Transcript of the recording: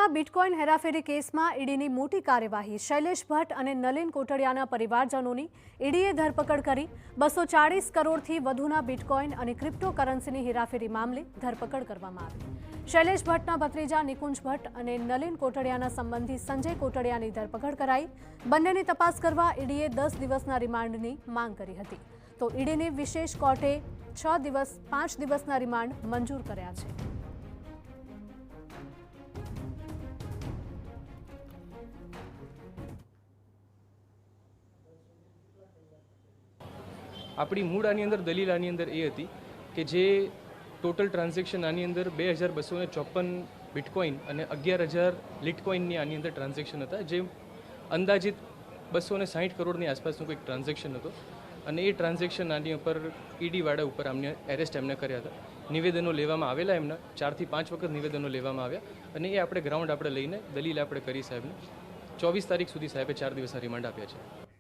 વધુના બિટકોઇન હેરાફેરી કેસમાં ઈડીની મોટી કાર્યવાહી। શૈલેષ ભટ્ટ અને નલિન કોટડિયાના પરિવારજનોની ઈડીએ ધરપકડ કરી। 240 કરોડથી વધુના બિટકોઇન અને ક્રિપ્ટોકરન્સીની હેરાફેરી મામલે ધરપકડ કરવામાં આવી। શૈલેષ ભટ્ટના ભત્રીજા નિકુંજ ભટ્ટ અને નલિન કોટડિયાના સંબંધી સંજય કોટડિયાની ધરપકડ કરાઈ। બંનેની તપાસ કરવા ઈડીએ 10 દિવસના રિમાન્ડની માંગ કરી હતી, તો ઈડીની વિશેષ કોર્ટે 5 દિવસના રિમાન્ડ મંજૂર કર્યા છે। આપણી મૂળ આની અંદર દલીલ આની અંદર એ હતી કે જે ટોટલ ટ્રાન્ઝેક્શન આની અંદર 2254 બિટકોઇન અને 11000 લિટકોઇનની આની અંદર ટ્રાન્ઝેક્શન હતા, જે અંદાજિત 260 કરોડની આસપાસનું કંઈક ટ્રાન્ઝેક્શન હતો। અને એ ટ્રાન્ઝેક્શન આની ઉપર ઈડીવાળા ઉપર આમને એરેસ્ટ એમને કર્યા હતા। નિવેદનો લેવામાં આવેલા, એમના 4 થી 5 વખત નિવેદનો લેવામાં આવ્યા અને એ આપણે ગ્રાઉન્ડ આપણે લઈને દલીલ આપણે કરી સાહેબને 24 તારીખ સુધી સાહેબે 4 દિવસના રિમાન્ડ આપ્યા છે।